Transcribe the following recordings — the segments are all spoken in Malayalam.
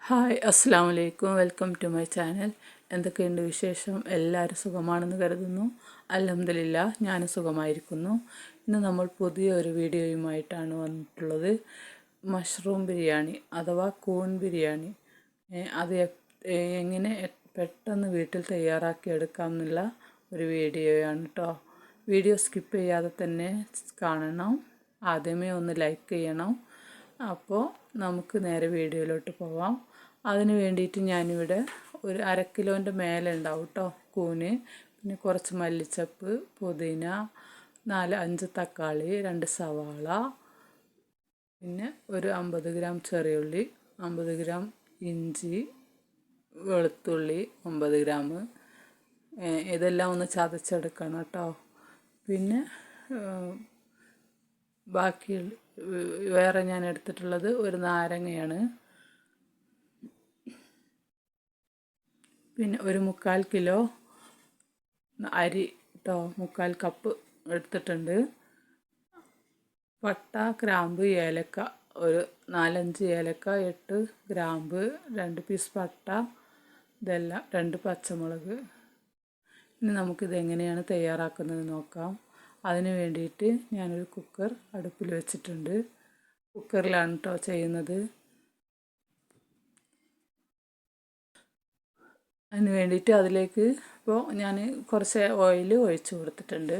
ഹായ് അസ്സാം വലൈക്കും വെൽക്കം ടു മൈ ചാനൽ. എന്തൊക്കെയുണ്ട് വിശേഷം? എല്ലാവരും സുഖമാണെന്ന് കരുതുന്നു. അൽഹംദുലില്ലാ ഞാനും സുഖമായിരിക്കുന്നു. ഇന്ന് നമ്മൾ പുതിയൊരു വീഡിയോയുമായിട്ടാണ് വന്നിട്ടുള്ളത്. മഷ്റൂം ബിരിയാണി അഥവാ കൂൺ ബിരിയാണി അത് എങ്ങനെ പെട്ടെന്ന് വീട്ടിൽ തയ്യാറാക്കി എടുക്കാം എന്നുള്ള ഒരു വീഡിയോയാണ് കേട്ടോ. വീഡിയോ സ്കിപ്പ് ചെയ്യാതെ തന്നെ കാണണം. ആദ്യമേ ഒന്ന് ലൈക്ക് ചെയ്യണം. അപ്പോൾ നമുക്ക് നേരെ വീഡിയോയിലോട്ട് പോവാം. അതിന് വേണ്ടിയിട്ട് ഞാനിവിടെ ഒരു അരക്കിലോൻ്റെ മേലെ ഉണ്ടാവും കേട്ടോ കൂന്. പിന്നെ കുറച്ച് മല്ലിച്ചപ്പ്, പുതിന, 4-5 തക്കാളി, 2 സവാള, പിന്നെ ഒരു 50 ഗ്രാം ചെറിയുള്ളി, 50 ഗ്രാം ഇഞ്ചി, വെളുത്തുള്ളി 50 ഗ്രാം. ഇതെല്ലാം ഒന്ന് ചതച്ചെടുക്കണം കേട്ടോ. പിന്നെ ബാക്കി വേറെ ഞാൻ എടുത്തിട്ടുള്ളത് ഒരു നാരങ്ങയാണ്. പിന്നെ ഒരു 3/4 കിലോ അരി കേട്ടോ, 3/4 കപ്പ് എടുത്തിട്ടുണ്ട്. പട്ട, ഗ്രാമ്പ്, ഏലക്ക, ഒരു 4-5 ഏലക്ക, 8 ഗ്രാമ്പ്, 2 പീസ് പട്ട, ഇതെല്ലാം 2 പച്ചമുളക്. ഇനി നമുക്കിത് എങ്ങനെയാണ് തയ്യാറാക്കുന്നത് നോക്കാം. അതിന് വേണ്ടിയിട്ട് ഞാനൊരു കുക്കർ അടുപ്പിൽ വെച്ചിട്ടുണ്ട്. കുക്കറിലാണ് കേട്ടോ ചെയ്യുന്നത്. അതിന് വേണ്ടിയിട്ട് അതിലേക്ക് ഇപ്പോൾ ഞാൻ കുറച്ച് ഓയിൽ ഒഴിച്ച് കൊടുത്തിട്ടുണ്ട്.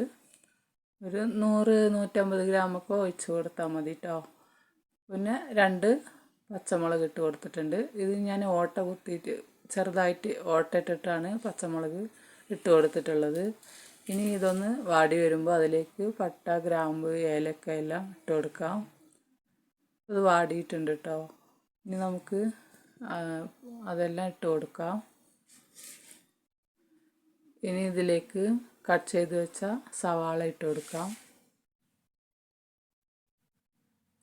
ഒരു 100-150 ഗ്രാമൊക്കെ ഒഴിച്ച് കൊടുത്താൽ മതി കേട്ടോ. പിന്നെ 2 പച്ചമുളക് ഇട്ട് കൊടുത്തിട്ടുണ്ട്. ഇത് ഞാൻ ഓട്ട കുത്തിയിട്ട് ചെറുതായിട്ട് ഓട്ട ഇട്ടിട്ടാണ് പച്ചമുളക് ഇട്ട് കൊടുത്തിട്ടുള്ളത്. ഇനി ഇതൊന്ന് വാടി വരുമ്പോൾ അതിലേക്ക് പട്ട, ഗ്രാമ്പ്, ഏലക്ക എല്ലാം ഇട്ട് കൊടുക്കാം. അത് വാടിയിട്ടുണ്ട് കേട്ടോ. ഇനി നമുക്ക് അതെല്ലാം ഇട്ട് കൊടുക്കാം. ഇനി ഇതിലേക്ക് കട്ട് ചെയ്ത് വെച്ച സവാള ഇട്ട് കൊടുക്കാം.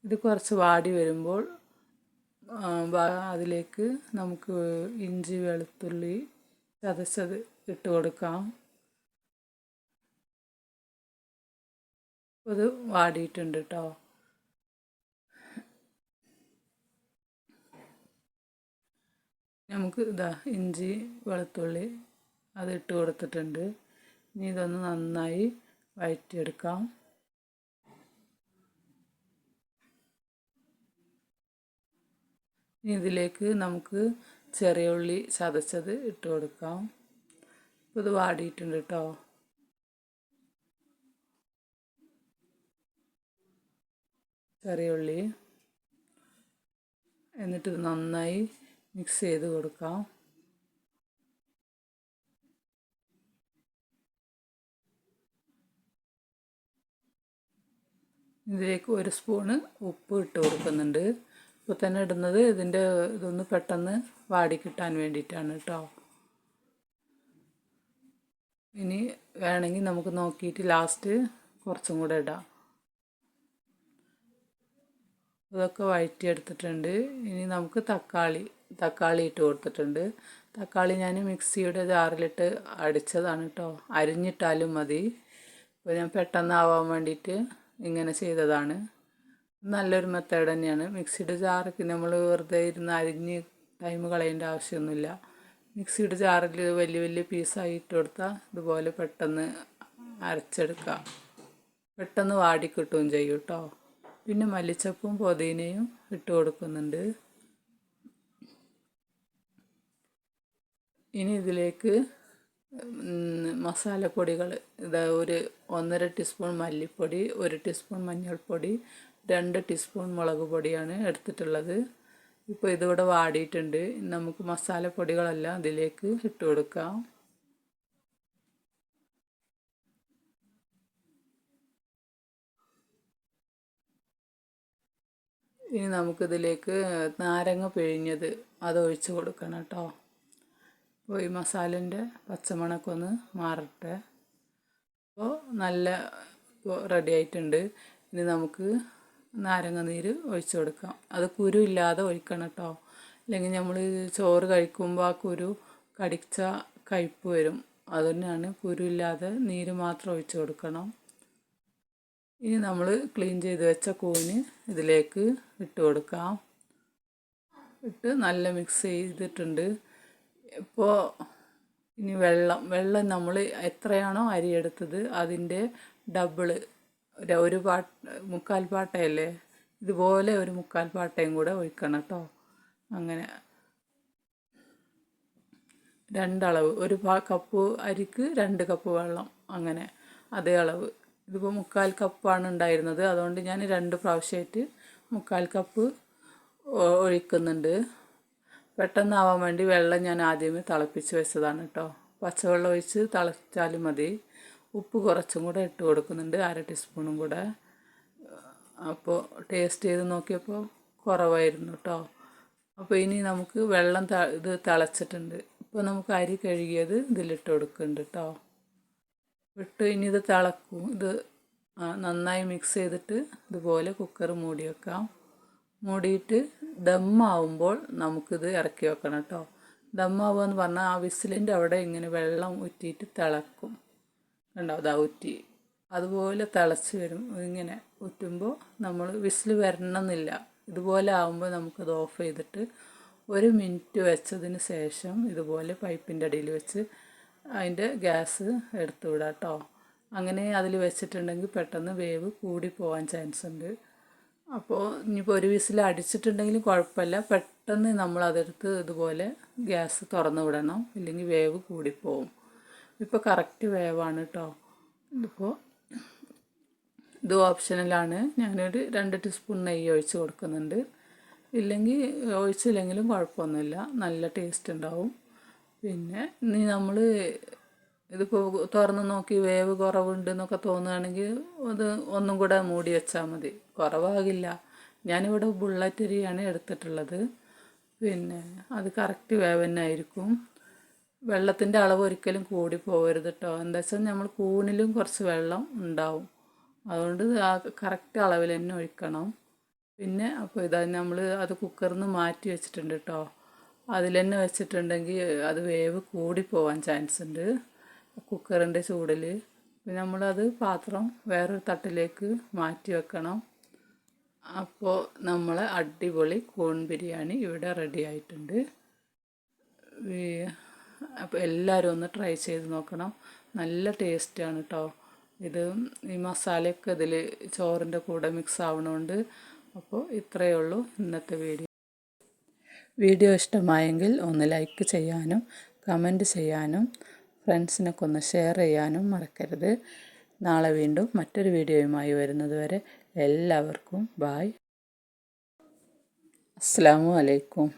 ഇത് കുറച്ച് വാടി വരുമ്പോൾ അതിലേക്ക് നമുക്ക് ഇഞ്ചി, വെളുത്തുള്ളി ചതച്ചത് ഇട്ട് കൊടുക്കാം. ഇത് വാടിയിട്ടുണ്ട് കേട്ടോ. നമുക്ക് ഇഞ്ചി, വെളുത്തുള്ളി അതിട്ട് കൊടുത്തിട്ടുണ്ട്. ഇനി ഇതൊന്ന് നന്നായി വഴറ്റിയെടുക്കാം. ഇനി ഇതിലേക്ക് നമുക്ക് ചെറിയ ഉള്ളി ചതച്ചത് ഇട്ട് കൊടുക്കാം. ഇത് വാടിയിട്ടുണ്ട് കേട്ടോ. ചെറിയ ഉള്ളി എന്നിട്ട് ഇത് നന്നായി മിക്സ് ചെയ്ത് കൊടുക്കാം. ഇതിലേക്ക് 1 സ്പൂണ് ഉപ്പ് ഇട്ട് കൊടുക്കുന്നുണ്ട്. ഇപ്പോൾ തന്നെ ഇടുന്നത് ഇതൊന്ന് പെട്ടെന്ന് വാടിക്കിട്ടാൻ വേണ്ടിയിട്ടാണ് കേട്ടോ. ഇനി വേണമെങ്കിൽ നമുക്ക് നോക്കിയിട്ട് ലാസ്റ്റ് കുറച്ചും കൂടെ ഇടാം. ഇതൊക്കെ വഴറ്റിയെടുത്തിട്ടുണ്ട്. ഇനി നമുക്ക് തക്കാളി ഇട്ട് കൊടുത്തിട്ടുണ്ട്. തക്കാളി ഞാൻ മിക്സിയുടെ ജാറിലിട്ട് അടിച്ചതാണ് കേട്ടോ. അരിഞ്ഞിട്ടാലും മതി. ഇപ്പോൾ ഞാൻ പെട്ടെന്നാവാൻ വേണ്ടിയിട്ട് ഇങ്ങനെ ചെയ്തതാണ്. നല്ലൊരു മെത്തേഡ് തന്നെയാണ്. മിക്സിയുടെ ജാറൊക്കെ നമ്മൾ വെറുതെ ഇരുന്ന് അരിഞ്ഞ് ടൈം കളയേണ്ട ആവശ്യമൊന്നുമില്ല. മിക്സിയുടെ ജാറിൽ വലിയ വലിയ പീസായി ഇട്ട് കൊടുത്താൽ ഇതുപോലെ പെട്ടെന്ന് അരച്ചെടുക്കാം. പെട്ടെന്ന് വാടിക്കിട്ടുകയും ചെയ്യും കേട്ടോ. പിന്നെ മല്ലിച്ചപ്പും പുതിനയും ഇട്ട് കൊടുക്കുന്നുണ്ട്. ഇനി ഇതിലേക്ക് മസാലപ്പൊടികൾ ഒരു 1.5 ടീസ്പൂൺ മല്ലിപ്പൊടി, 1 ടീസ്പൂൺ മഞ്ഞൾപ്പൊടി, 2 ടീസ്പൂൺ മുളക് പൊടിയാണ് എടുത്തിട്ടുള്ളത്. ഇപ്പോൾ ഇതിവിടെ വാടിയിട്ടുണ്ട്. നമുക്ക് മസാലപ്പൊടികളെല്ലാം ഇതിലേക്ക് ഇട്ട് കൊടുക്കാം. ഇനി നമുക്കിതിലേക്ക് നാരങ്ങ പിഴിഞ്ഞത് അത് ഒഴിച്ച് കൊടുക്കണം കേട്ടോ. അപ്പോൾ ഈ മസാലേൻ്റെ പച്ചമണമൊക്കെ ഒന്ന് മാറട്ടെ. അപ്പോൾ നല്ല റെഡി ആയിട്ടുണ്ട്. ഇനി നമുക്ക് നാരങ്ങ നീര് ഒഴിച്ച് കൊടുക്കാം. അത് കുരു ഇല്ലാതെ ഒഴിക്കണം കേട്ടോ. അല്ലെങ്കിൽ നമ്മൾ ചോറ് കഴിക്കുമ്പോൾ ആ കുരു കടിച്ച കയ്പ്പ് വരും. അതുതന്നെയാണ് കുരു ഇല്ലാതെ നീര് മാത്രം ഒഴിച്ച് കൊടുക്കണം. ഇനി നമ്മൾ ക്ലീൻ ചെയ്ത് വെച്ച കൂന് ഇതിലേക്ക് ഇട്ട് കൊടുക്കാം. ഇട്ട് നല്ല മിക്സ് ചെയ്തിട്ടുണ്ട്. ഇപ്പോൾ ഇനി വെള്ളം നമ്മൾ എത്രയാണോ അരി എടുത്തത് അതിൻ്റെ ഡബിള് ഒരു മുക്കാൽ പാട്ടയല്ലേ, ഇതുപോലെ ഒരു മുക്കാൽ പാട്ടയും കൂടെ ഒഴിക്കണം കേട്ടോ. അങ്ങനെ രണ്ടളവ്, ഒരു കപ്പ് അരിക്ക് 2 കപ്പ് വെള്ളം, അങ്ങനെ അതേ അളവ്. ഇതിപ്പോൾ 1/4 കപ്പാണ് ഉണ്ടായിരുന്നത്, അതുകൊണ്ട് ഞാൻ 2 പ്രാവശ്യമായിട്ട് 1/4 കപ്പ് ഒഴിക്കുന്നുണ്ട്. പെട്ടെന്നാവാൻ വേണ്ടി വെള്ളം ഞാൻ ആദ്യമേ തിളപ്പിച്ച് വെച്ചതാണ് കേട്ടോ. പച്ചവെള്ളം ഒഴിച്ച് തിളച്ചാലും മതി. ഉപ്പ് കുറച്ചും കൂടെ ഇട്ട് കൊടുക്കുന്നുണ്ട്, 1/2 ടീസ്പൂണും കൂടെ. അപ്പോൾ ടേസ്റ്റ് ചെയ്ത് നോക്കിയപ്പോൾ കുറവായിരുന്നു കേട്ടോ. അപ്പോൾ ഇനി നമുക്ക് വെള്ളം ഇത് തിളച്ചിട്ടുണ്ട്. ഇപ്പോൾ നമുക്ക് അരി കഴുകിയത് ഇതിലിട്ട് കൊടുക്കുന്നുണ്ട് കേട്ടോ. ഇനി ഇത് തിളക്കും. ഇത് നന്നായി മിക്സ് ചെയ്തിട്ട് ഇതുപോലെ കുക്കർ മൂടി വെക്കാം. മൂടിയിട്ട് ദമ്മാവുമ്പോൾ നമുക്കിത് ഇറക്കി വെക്കണം കേട്ടോ. ദമ്മാവുക എന്ന് പറഞ്ഞാൽ ആ വിസിലിൻ്റെ അവിടെ ഇങ്ങനെ വെള്ളം ഊറ്റിയിട്ട് തിളക്കും. കണ്ടോ, അതാ ഊറ്റി അതുപോലെ തിളച്ച് വരും. ഇങ്ങനെ ഊറ്റുമ്പോൾ നമ്മൾ വിസിൽ വരണമെന്നില്ല. ഇതുപോലെ ആകുമ്പോൾ നമുക്കത് ഓഫ് ചെയ്തിട്ട് 1 മിനിറ്റ് വെച്ചതിന് ശേഷം ഇതുപോലെ പൈപ്പിൻ്റെ അടിയിൽ വെച്ച് അതിൻ്റെ ഗ്യാസ് എടുത്തു വിടാം കേട്ടോ. അങ്ങനെ അതിൽ വെച്ചിട്ടുണ്ടെങ്കിൽ പെട്ടെന്ന് വേവ് കൂടി പോകാൻ ചാൻസ് ഉണ്ട്. അപ്പോൾ ഇനിയിപ്പോൾ ഒരു വിസിൽ അടിച്ചിട്ടുണ്ടെങ്കിലും കുഴപ്പമില്ല, പെട്ടെന്ന് നമ്മളതെടുത്ത് ഇതുപോലെ ഗ്യാസ് തുറന്ന് വിടണം, ഇല്ലെങ്കിൽ വേവ് കൂടിപ്പോവും. ഇപ്പോൾ കറക്റ്റ് വേവാണ് കേട്ടോ. ഇത് ഓപ്ഷണലാണ്. ഞാനൊരു 2 ടീസ്പൂൺ നെയ്യ് ഒഴിച്ച് കൊടുക്കുന്നുണ്ട്. ഇല്ലെങ്കിൽ ഒഴിച്ചില്ലെങ്കിലും കുഴപ്പമൊന്നുമില്ല, നല്ല ടേസ്റ്റ് ഉണ്ടാവും. പിന്നെ ഇനി നമ്മൾ ഇതിപ്പോൾ തുറന്ന് നോക്കി വേവ് കുറവുണ്ടെന്നൊക്കെ തോന്നുകയാണെങ്കിൽ അത് ഒന്നും കൂടെ മൂടി വെച്ചാൽ മതി, കുറവാകില്ല. ഞാനിവിടെ ബുള്ളറ്റ് അരിയാണ് എടുത്തിട്ടുള്ളത്. പിന്നെ അത് കറക്റ്റ് വേവ് തന്നെ ആയിരിക്കും. വെള്ളത്തിൻ്റെ അളവ് ഒരിക്കലും കൂടി പോകരുത് കേട്ടോ. എന്താ വെച്ചാൽ നമ്മൾ കൂണിലും കുറച്ച് വെള്ളം ഉണ്ടാവും, അതുകൊണ്ട് ആ കറക്റ്റ് അളവിൽ തന്നെ ഒഴിക്കണം. പിന്നെ അപ്പോൾ ഇതാ നമ്മൾ അത് കുക്കറിൽ നിന്ന് മാറ്റി വെച്ചിട്ടുണ്ട് കേട്ടോ. അതിൽ തന്നെ വെച്ചിട്ടുണ്ടെങ്കിൽ അത് വേവ് കൂടിപ്പോവാൻ ചാൻസ് ഉണ്ട് കുക്കറിൻ്റെ ചൂടിൽ. പിന്നെ നമ്മളത് പാത്രം വേറൊരു തട്ടിലേക്ക് മാറ്റി വെക്കണം. അപ്പോൾ നമ്മളെ അടിപൊളി കൂൺ ബിരിയാണി ഇവിടെ റെഡി ആയിട്ടുണ്ട്. അപ്പോൾ എല്ലാവരും ഒന്ന് ട്രൈ ചെയ്ത് നോക്കണം, നല്ല ടേസ്റ്റാണ് കേട്ടോ. ഇത് ഈ മസാലയൊക്കെ ഇതിൽ ചോറിൻ്റെ കൂടെ മിക്സ് ആവണോണ്ട്. അപ്പോൾ ഇത്രയേ ഉള്ളൂ ഇന്നത്തെ വീഡിയോ ഇഷ്ടമായെങ്കിൽ ഒന്ന് ലൈക്ക് ചെയ്യാനും കമൻറ്റ് ചെയ്യാനും ഫ്രണ്ട്സിനൊക്കെ ഒന്ന് ഷെയർ ചെയ്യാനും മറക്കരുത്. നാളെ വീണ്ടും മറ്റൊരു വീഡിയോയുമായി വരുന്നത് വരെ എല്ലാവർക്കും ബായ്. അസ്സലാമു അലൈക്കും.